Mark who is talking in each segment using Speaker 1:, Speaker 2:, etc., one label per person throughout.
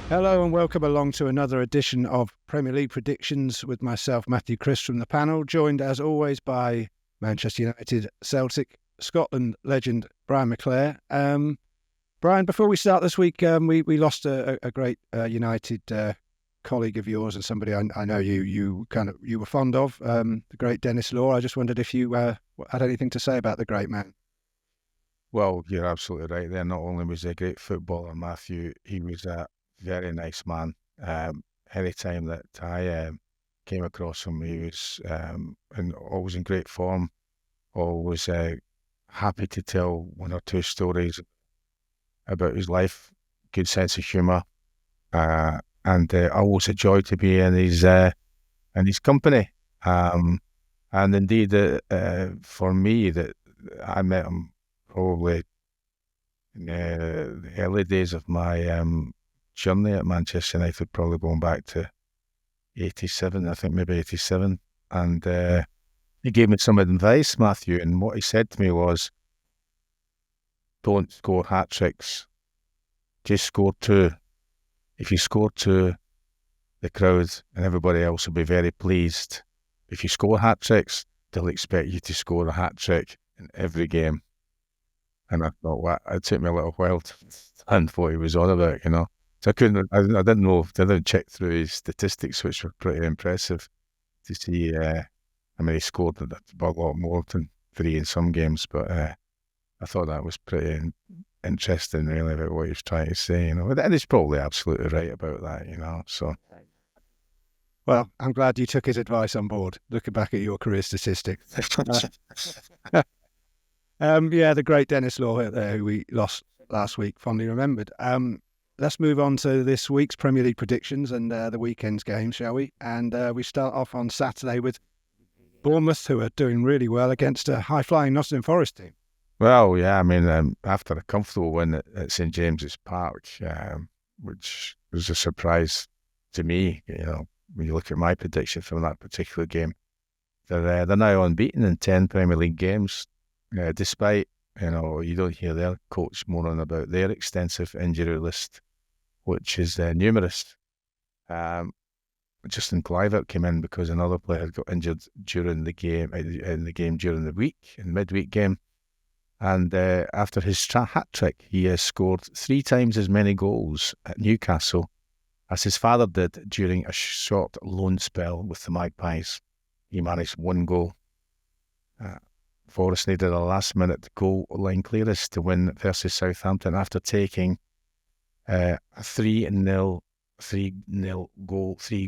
Speaker 1: Hello and welcome along to another edition of Premier League Predictions with myself, Matthew Chris, from the panel, joined as always by Manchester United, Celtic, Scotland legend Brian McClair. Brian, before we start this week, we lost a great United colleague of yours and somebody I know you were fond of, the great Denis Law. I just wondered if you had anything to say about the great man.
Speaker 2: Well, you're absolutely right there. Not only was he a great footballer, Matthew, he was a very nice man. Any time that I came across him, he was always in great form, always happy to tell one or two stories about his life, good sense of humour, and always a joy to be in his company. And indeed, for me, that I met him probably in the early days of my journey at Manchester United, probably going back to 87, I think maybe 87. And he gave me some advice, Matthew, and what he said to me was, don't score hat-tricks, just score two. If you score two, the crowd and everybody else will be very pleased. If you score hat-tricks, they'll expect you to score a hat-trick in every game. And I thought, well, it took me a little while to understand what he was on about, you know. So I didn't know, I didn't check through his statistics, which were pretty impressive to see. He scored a lot more than 3 in some games, but I thought that was pretty interesting, really, about what he was trying to say, you know. And he's probably absolutely right about that, you know, so.
Speaker 1: Well, I'm glad you took his advice on board, looking back at your career statistics. The great Denis Law, who we lost last week, fondly remembered. Let's move on to this week's Premier League predictions and the weekend's game, shall we? And we start off on Saturday with Bournemouth, who are doing really well against a high-flying Nottingham Forest team.
Speaker 2: Well, yeah, after a comfortable win at St James's Park, which was a surprise to me, you know, when you look at my prediction from that particular game. They're now unbeaten in 10 Premier League games. Despite, you know, you don't hear their coach moaning about their extensive injury list, which is numerous. Justin Kluivert came in because another player had got injured during the game, during the week, in midweek game. And after his hat-trick, he has scored 3 times as many goals at Newcastle as his father did during a short loan spell with the Magpies. He managed 1 goal. Forest needed a last-minute goal line clearance to win versus Southampton after taking a 3-0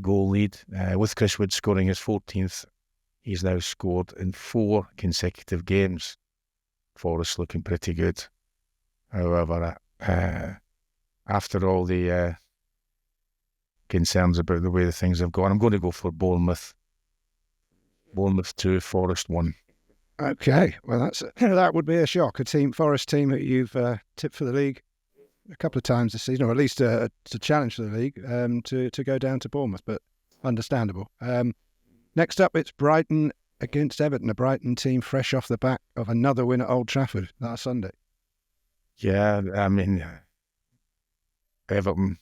Speaker 2: goal lead. With Chris Wood scoring his 14th, he's now scored in 4 consecutive games. Forest looking pretty good. However, after all the concerns about the way the things have gone, I'm going to go for Bournemouth. Bournemouth 2, Forest 1.
Speaker 1: Okay, well that would be a shock. Forest team that you've tipped for the league a couple of times this season, or at least to challenge for the league, to go down to Bournemouth, but understandable. Next up, it's Brighton against Everton, a Brighton team fresh off the back of another win at Old Trafford last Sunday. Yeah,
Speaker 2: Everton,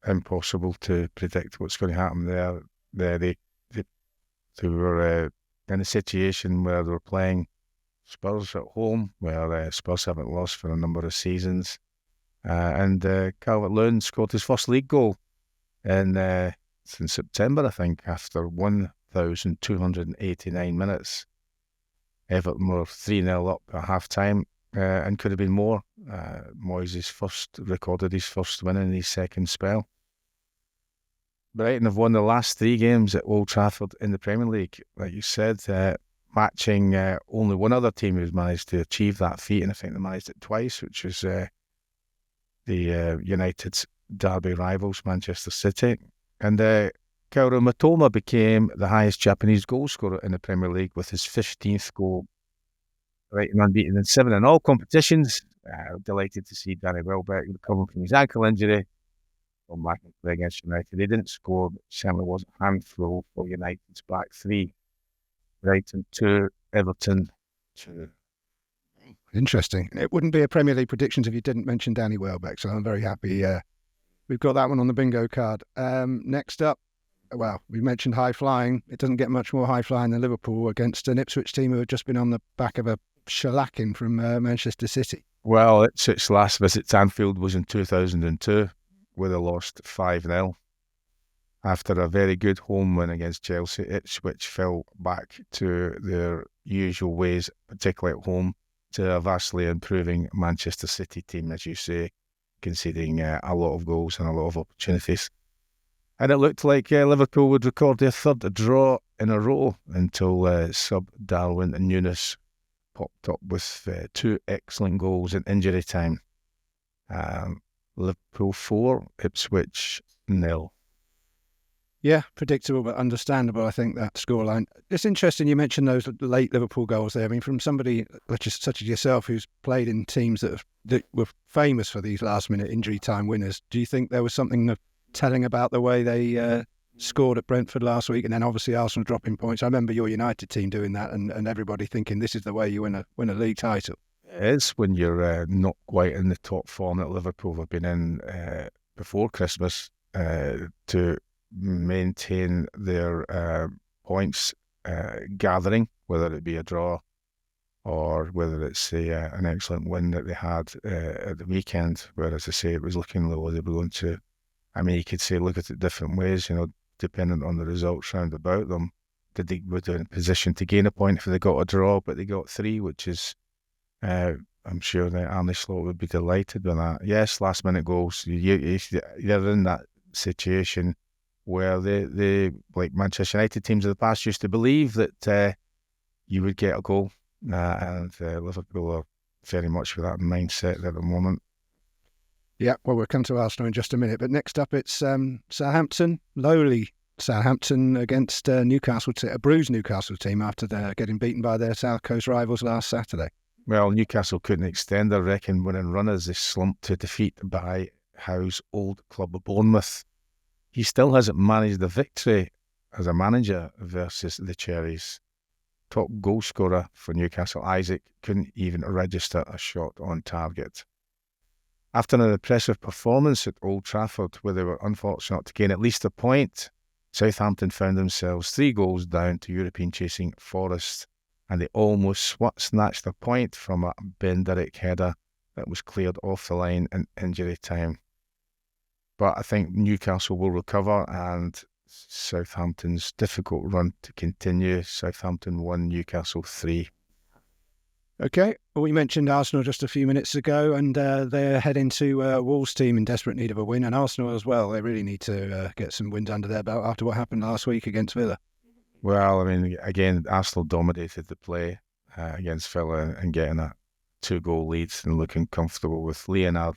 Speaker 2: impossible to predict what's going to happen there. They were in a situation where they were playing Spurs at home, where Spurs haven't lost for a number of seasons. And Calvert-Lewin scored his first league goal since September, I think, after 1,289 minutes. Everton were 3-0 up at half-time and could have been more. Moyes recorded his first win in his second spell. Brighton have won the last 3 games at Old Trafford in the Premier League, like you said, matching only one other team who's managed to achieve that feat, and I think they managed it twice, which was the United's derby rivals, Manchester City. And Kaoru Mitoma became the highest Japanese goal scorer in the Premier League with his 15th goal. Brighton unbeaten in 7 in all competitions. Delighted to see Danny Welbeck recovering from his ankle injury. Back and play against United. They didn't score, but certainly was a handful for United's back 3. Brighton 2, Everton 2.
Speaker 1: Interesting. It wouldn't be a Premier League predictions if you didn't mention Danny Welbeck, so I'm very happy we've got that one on the bingo card. Next up, well, we mentioned high flying. It doesn't get much more high flying than Liverpool against an Ipswich team who have just been on the back of a shellacking from Manchester City.
Speaker 2: Well, its last visit to Anfield was in 2002, where they lost 5-0. After a very good home win against Chelsea, Ipswich fell back to their usual ways, particularly at home, to a vastly improving Manchester City team, as you say, conceding a lot of goals and a lot of opportunities. And it looked like Liverpool would record their third draw in a row until sub-Darwin and Nunes popped up with 2 excellent goals in injury time. Liverpool 4, Ipswich 0.
Speaker 1: Yeah, predictable but understandable, I think, that scoreline. It's interesting you mentioned those late Liverpool goals there. I mean, from somebody such as yourself who's played in teams that were famous for these last-minute injury time winners, do you think there was something telling about the way they scored at Brentford last week, and then obviously Arsenal dropping points? I remember your United team doing that and everybody thinking this is the way you win a league title.
Speaker 2: It is when you're not quite in the top form that Liverpool have been in before Christmas to maintain their points gathering, whether it be a draw or whether it's an excellent win that they had at the weekend, where, as I say, it was looking low. They were going to, I mean, you could say look at it different ways, depending on the results round about them. Were they in a position to gain a point if they got a draw, but they got 3, which is, I'm sure that Arne Slot would be delighted with that. Yes, last minute goals. They're in that situation where they like Manchester United teams of the past used to believe that you would get a goal, and Liverpool are very much with that mindset at the moment.
Speaker 1: Yeah, well, we'll come to Arsenal in just a minute, but next up it's Southampton, lowly Southampton against Newcastle, a bruised Newcastle team after they're getting beaten by their South Coast rivals last Saturday.
Speaker 2: Well, Newcastle couldn't extend their record-winning run as they slumped to defeat by Howe's old club of Bournemouth. He still hasn't managed a victory as a manager versus the Cherries. Top goal scorer for Newcastle, Isaac, couldn't even register a shot on target. After an impressive performance at Old Trafford, where they were unfortunate to gain at least a point, Southampton found themselves 3 goals down to European-chasing Forest, and they almost snatched a point from a Ben Derrick header that was cleared off the line in injury time. But I think Newcastle will recover, and Southampton's difficult run to continue. Southampton 1, Newcastle 3.
Speaker 1: Okay, well, we mentioned Arsenal just a few minutes ago, and they're heading to Wolves' team in desperate need of a win, and Arsenal as well. They really need to get some wins under their belt after what happened last week against Villa.
Speaker 2: Well, I mean, again, Arsenal dominated the play against Villa and getting a 2-goal lead and looking comfortable with Leonardo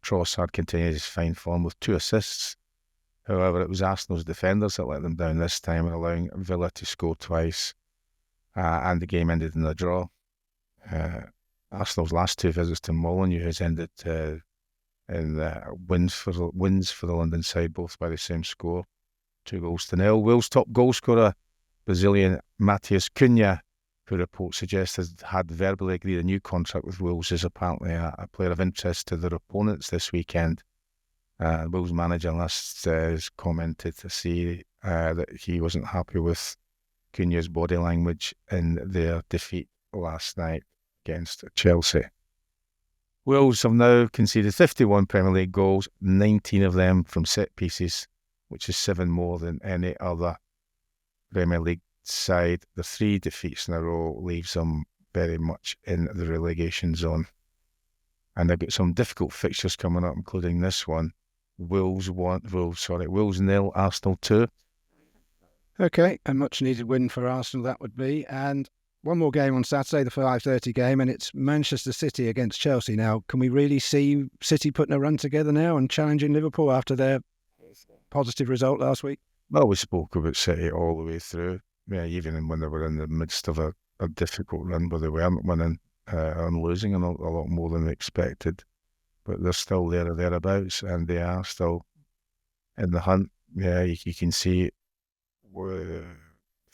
Speaker 2: Trossard continued his fine form with 2 assists. However, it was Arsenal's defenders that let them down this time, allowing Villa to score twice, and the game ended in a draw. Arsenal's last 2 visits to Molineux has ended in wins for the London side, both by the same score, 2-0. Wolves' top goal scorer, Brazilian Matheus Cunha, who reports suggest had verbally agreed a new contract with Wolves, is apparently a player of interest to their opponents this weekend. Wolves manager last has commented to see that he wasn't happy with Cunha's body language in their defeat last night against Chelsea. Wolves have now conceded 51 Premier League goals, 19 of them from set pieces, which is 7 more than any other Premier League side. The 3 defeats in a row leaves them very much in the relegation zone. And they've got some difficult fixtures coming up, including this one. Wolves 0, Arsenal 2.
Speaker 1: Okay, a much needed win for Arsenal that would be. And one more game on Saturday, the 5:30 game, and it's Manchester City against Chelsea. Now, can we really see City putting a run together now and challenging Liverpool after their positive result last week?
Speaker 2: Well, we spoke about City all the way through. Yeah, even when they were in the midst of a difficult run where they weren't winning and losing a lot more than they expected. But they're still there or thereabouts, and they are still in the hunt. Yeah, you can see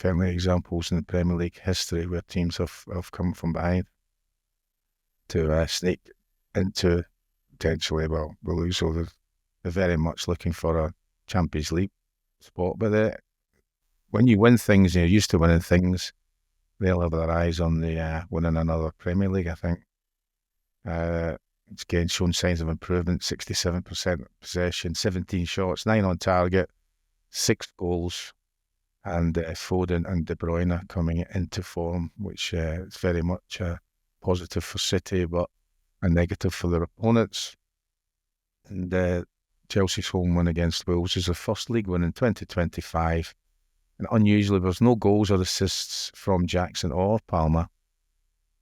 Speaker 2: certainly examples in the Premier League history where teams have come from behind to sneak into potentially will lose. So they're very much looking for a Champions League spot. But when you win things, you're used to winning things, they'll have their eyes on the winning another Premier League, I think. It's again shown signs of improvement, 67% possession, 17 shots, 9 on target, 6 goals, and Foden and De Bruyne coming into form, which is very much positive for City, but a negative for their opponents. And Chelsea's home win against Wolves is their first league win in 2025. And unusually, there's no goals or assists from Jackson or Palmer.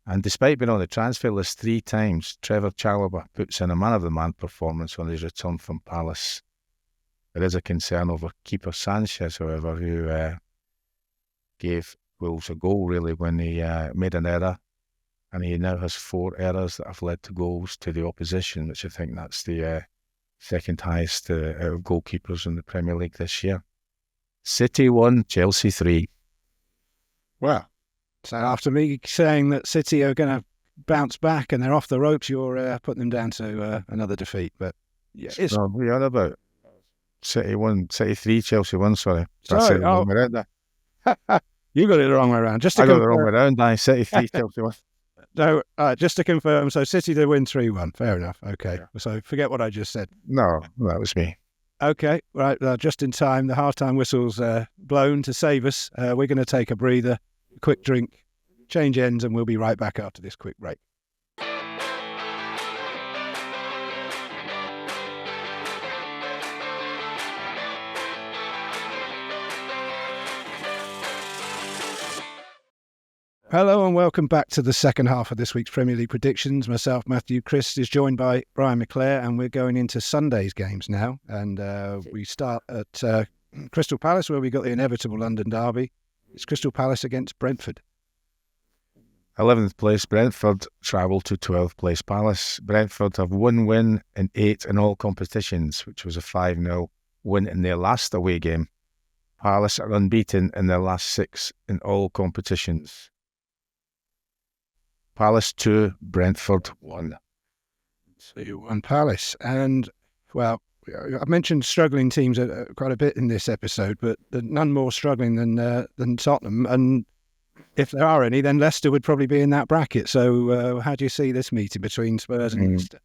Speaker 2: And despite being on the transfer list 3 times, Trevor Chalobah puts in a man-of-the-man performance on his return from Palace. There is a concern over keeper Sanchez, however, who gave Wolves a goal, really, when he made an error. And he now has 4 errors that have led to goals to the opposition, which I think that's the second highest out of goalkeepers in the Premier League this year. City 1, Chelsea 3.
Speaker 1: Well, so after me saying that City are going to bounce back and they're off the ropes, you're putting them down to another defeat. But yeah, it's...
Speaker 2: No, what are you on about? City 1, City 3, Chelsea 1, sorry.
Speaker 1: Sorry,
Speaker 2: wrong way around there.
Speaker 1: You got it the wrong way around.
Speaker 2: I got it the wrong way around. City 3, Chelsea 1.
Speaker 1: No, just to confirm, so City to win 3-1. Fair enough. Okay. Yeah. So forget what I just said.
Speaker 2: No, that was me.
Speaker 1: Okay, right. Just in time, the half-time whistle's blown to save us. We're going to take a breather, a quick drink, change ends, and we'll be right back after this quick break. Hello and welcome back to the second half of this week's Premier League predictions. Myself, Matthew Christ, is joined by Brian McClair, and we're going into Sunday's games now. And we start at Crystal Palace, where we got the inevitable London derby. It's Crystal Palace against Brentford.
Speaker 2: 11th place Brentford travel to 12th place Palace. Brentford have 1 win in 8 in all competitions, which was a 5-0 win in their last away game. Palace are unbeaten in their last 6 in all competitions. Palace 2, Brentford 1.
Speaker 1: So you won Palace. And, well, I've mentioned struggling teams quite a bit in this episode, but none more struggling than Tottenham. And if there are any, then Leicester would probably be in that bracket. So how do you see this meeting between Spurs and Leicester?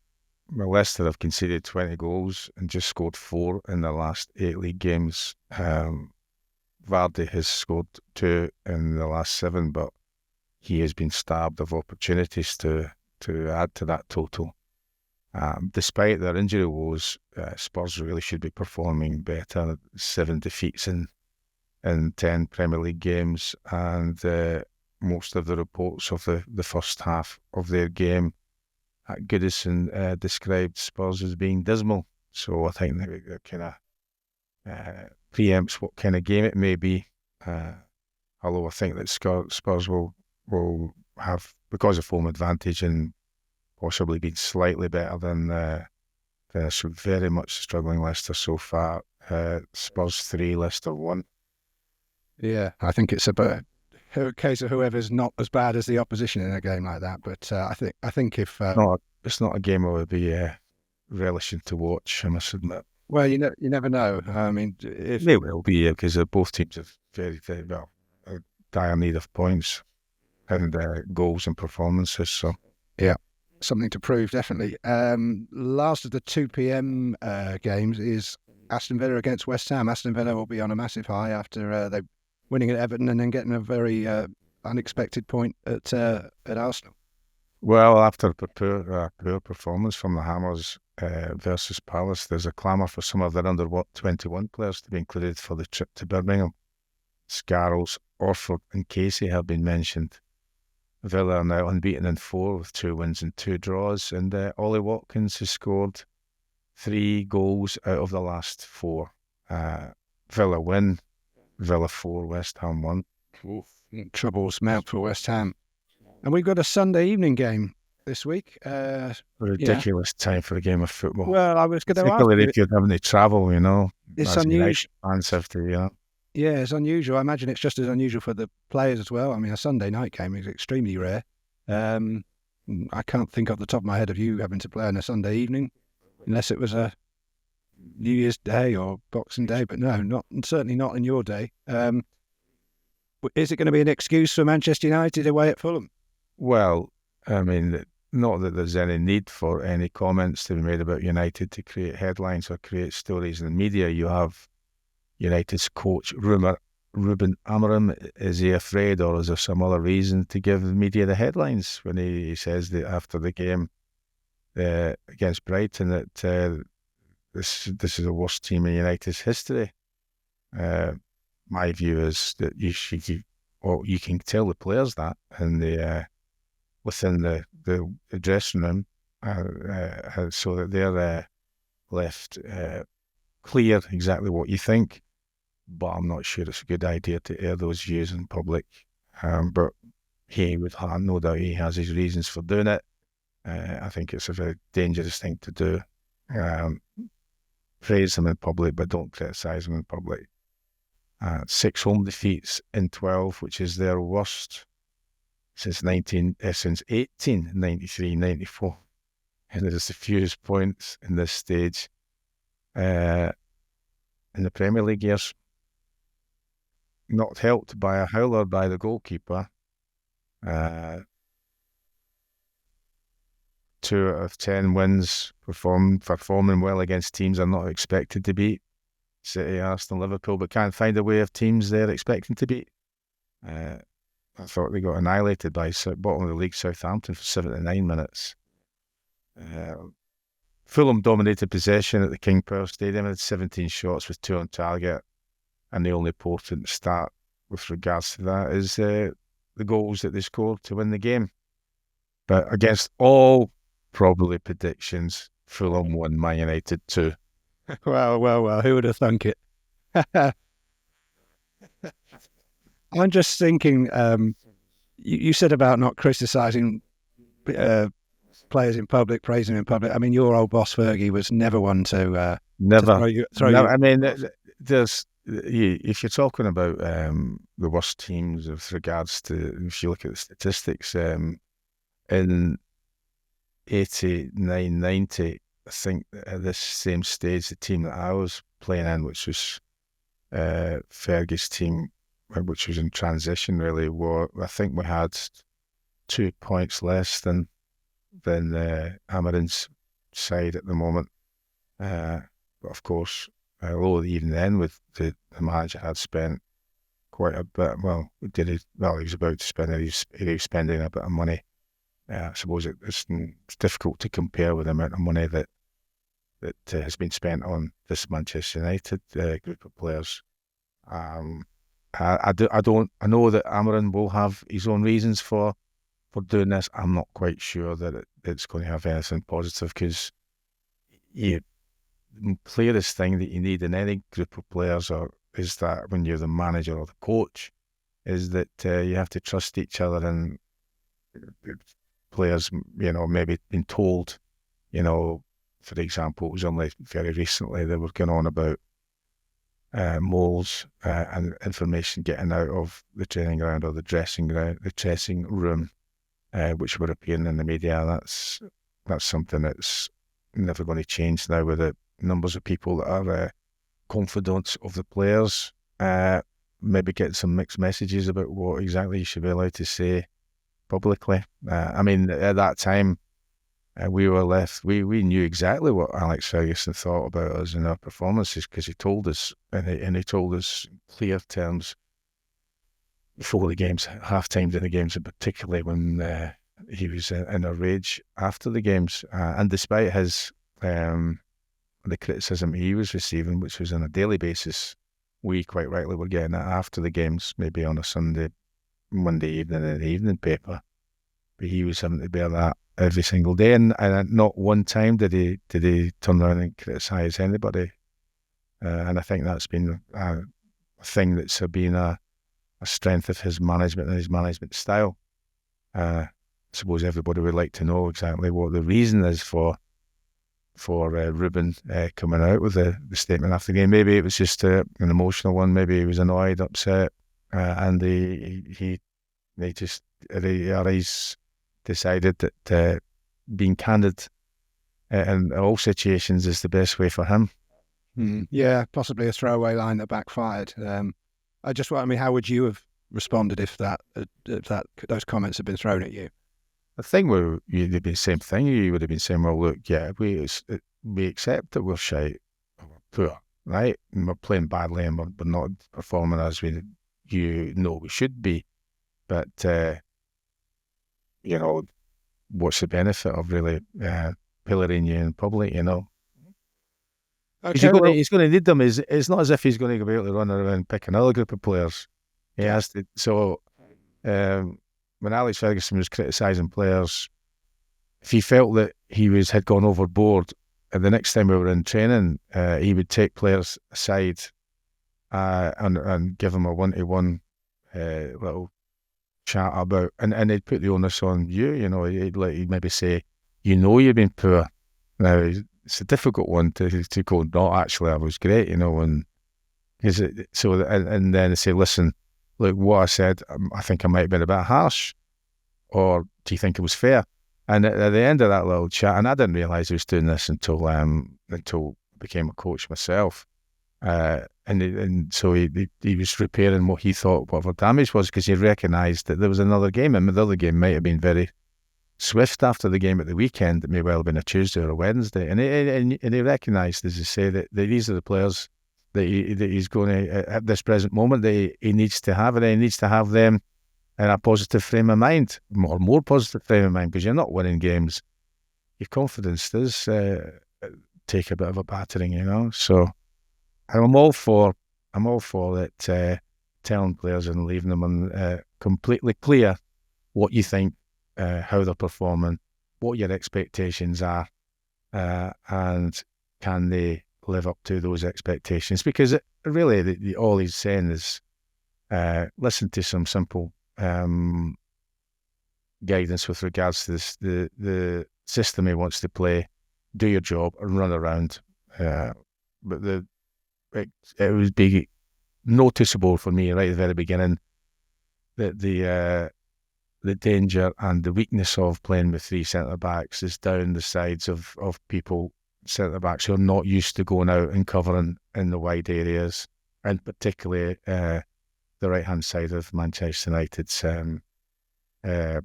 Speaker 2: Well, Leicester have conceded 20 goals and just scored 4 in their last 8 league games. Vardy has scored 2 in the last 7, but he has been starved of opportunities to add to that total. Despite their injury woes, Spurs really should be performing better. 7 defeats in 10 Premier League games, and most of the reports of the first half of their game at Goodison described Spurs as being dismal. So I think that kind of preempts what kind of game it may be. Although I think that Spurs will have, because of home advantage, and possibly been slightly better than very much struggling Leicester so far. Spurs 3, Leicester 1.
Speaker 1: Yeah, I think it's a case of whoever's not as bad as the opposition in a game like that. But I think if
Speaker 2: it's not a game I would be relishing to watch, I must admit.
Speaker 1: Well, you never know. I mean, if
Speaker 2: they will be, because both teams have very dire need of points and goals and performances. So
Speaker 1: yeah, something to prove, definitely. Last of the 2 p.m. games is Aston Villa against West Ham. Aston Villa will be on a massive high after they winning at Everton and then getting a very unexpected point at Arsenal.
Speaker 2: Well, after a poor performance from the Hammers versus Palace, there's a clamour for some of their under-21 players to be included for the trip to Birmingham. Scarrows, Orford and Casey have been mentioned. Villa are now unbeaten in 4 with 2 wins and 2 draws, and Ollie Watkins has scored 3 goals out of the last 4. Villa win, Villa 4, West Ham 1.
Speaker 1: Oof. Troubles mount for West Ham. And we've got a Sunday evening game this week.
Speaker 2: A ridiculous time for a game of football.
Speaker 1: Well, I was going to ask
Speaker 2: particularly if you're having to travel,
Speaker 1: It's unusual.
Speaker 2: Fans have to,
Speaker 1: Yeah, it's unusual. I imagine it's just as unusual for the players as well. I mean, a Sunday night game is extremely rare. I can't think off the top of my head of you having to play on a Sunday evening. unless it was a New Year's Day or Boxing Day, but no, certainly not in your day. Is it going to be an excuse for Manchester United away at Fulham?
Speaker 2: Well, I mean, not that there's any need for any comments to be made about United to create headlines or create stories in the media. You have United's coach, Ruben Amorim. Is he afraid, or is there some other reason to give the media the headlines when he says that after the game against Brighton that this is the worst team in United's history? My view is that you can tell the players that, and within the dressing room, so that they're left clear exactly what you think. But I'm not sure it's a good idea to air those views in public. But he would have, no doubt he has his reasons for doing it. I think it's a very dangerous thing to do. Praise them in public, but don't criticise them in public. 6 home defeats in 12, which is their worst since 1893-94. And there's the fewest points in this stage in the Premier League years. Not helped by a howler by the goalkeeper. 2 out of 10 wins, performing well against teams are not expected to beat. City, Arsenal, Liverpool, but can't find a way of teams they're expecting to beat. I thought they got annihilated by bottom of the league Southampton for 79 minutes. Fulham dominated possession at the King Power Stadium, had 17 shots with 2 on target, and the only important stat with regards to that is the goals that they scored to win the game. But against all probably predictions, Fulham won, Man United 2.
Speaker 1: Well, who would have thunk it? I'm just thinking, you said about not criticising players in public, praising them in public. I mean, your old boss Fergie was never one to
Speaker 2: Never.
Speaker 1: throw you.
Speaker 2: I mean, there's if you're talking about the worst teams with regards to, if you look at the statistics, in 89, 90, I think at this same stage, the team that I was playing in, which was Fergie's team, which was in transition really, I think we had 2 points less than Amorim's side at the moment. But of course, although even then, with the manager had spent quite a bit, he was about to spend it, he was spending a bit of money. I suppose it's difficult to compare with the amount of money that has been spent on this Manchester United group of players. I know that Amorim will have his own reasons for doing this. I'm not quite sure that it's going to have anything positive, because the clearest thing that you need in any group of players is that when you're the manager or the coach, is that you have to trust each other, and players, maybe been told, for example, it was only very recently they were going on about moles and information getting out of the training ground or the dressing room, which were appearing in the media. That's something that's never going to change now, with the numbers of people that are confidants of the players. Maybe get some mixed messages about what exactly you should be allowed to say publicly. I mean, at that time, we were left. We knew exactly what Alex Ferguson thought about us and our performances, because he told us, and he told us in clear terms before the games, half times in the games, and particularly when he was in a rage after the games. And despite the criticism he was receiving, which was on a daily basis, we quite rightly were getting it after the games, maybe on a Sunday, Monday evening in the evening paper. But he was having to bear that every single day, and not one time did he turn around and criticise anybody. And I think that's been a thing that's been a strength of his management and his management style. I suppose everybody would like to know exactly what the reason is for Ruben coming out with the statement after the game. Maybe it was just an emotional one. Maybe he was annoyed, upset, and he's decided that being candid in all situations is the best way for him.
Speaker 1: Yeah, possibly a throwaway line that backfired. How would you have responded if those comments had been thrown at you?
Speaker 2: I think you'd have been the same thing. You would have been saying, well, look, yeah, we accept that we're shite, we're poor, right? And we're playing badly and we're not performing as we should be. But, what's the benefit of really pillorying you in public,
Speaker 1: Okay,
Speaker 2: he's going to need them. It's not as if he's going to be able to run around and pick another group of players. He has to. So when Alex Ferguson was criticising players, if he felt that had gone overboard, and the next time we were in training, he would take players aside and give them a one-to-one little chat about, and he'd put the onus on you. He'd maybe say, you've been poor. Now it's a difficult one to go, no, actually I was great, and and then say, listen, look, what I said, I think I might have been a bit harsh, or do you think it was fair? And at the end of that little chat, and I didn't realise he was doing this until I became a coach myself, so he was repairing what he thought whatever damage was, because he recognised that there was another game, and the other game might have been very swift after the game at the weekend. It may well have been a Tuesday or a Wednesday, and he recognised, as you say, that these are the players that he's going to, at this present moment, that he needs to have, and he needs to have them in a positive frame of mind, or more positive frame of mind, because you're not winning games. Your confidence does take a bit of a battering, So I'm all for that, telling players and leaving them completely clear what you think, how they're performing, what your expectations are, and can they live up to those expectations? Because really, all he's saying is listen to some simple guidance with regards to the system he wants to play, do your job and run around. But it would be noticeable for me right at the very beginning that the danger and the weakness of playing with three centre-backs is down the sides of people, centre-backs who are not used to going out and covering in the wide areas, and particularly the right-hand side of Manchester United's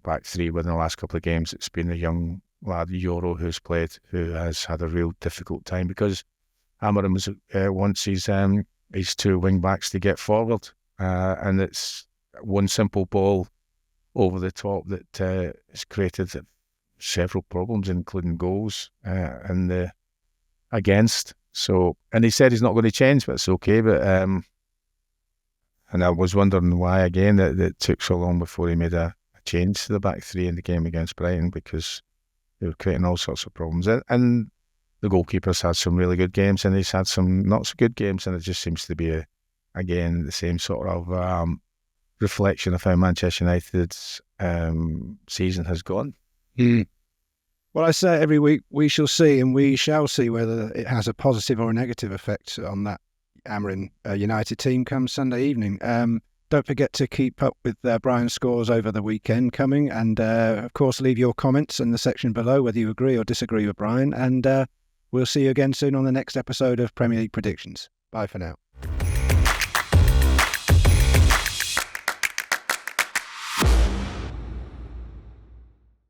Speaker 2: back three. Within the last couple of games, it's been a young lad, Euro, who has had a real difficult time, because Amorim wants his two wing-backs to get forward, and it's one simple ball over the top that has created several problems, including goals and against. So, and he said he's not going to change, but it's okay. But and I was wondering why again that it took so long before he made a change to the back three in the game against Brighton, because they were creating all sorts of problems. And the goalkeeper's had some really good games, and he's had some not so good games, and it just seems to be again the same sort of reflection of how Manchester United's season has gone.
Speaker 1: Well, I say every week we shall see, and we shall see whether it has a positive or a negative effect on that Amorim United team come Sunday evening. Don't forget to keep up with Brian's scores over the weekend coming, and of course leave your comments in the section below whether you agree or disagree with Brian, and we'll see you again soon on the next episode of Premier League Predictions. Bye for now.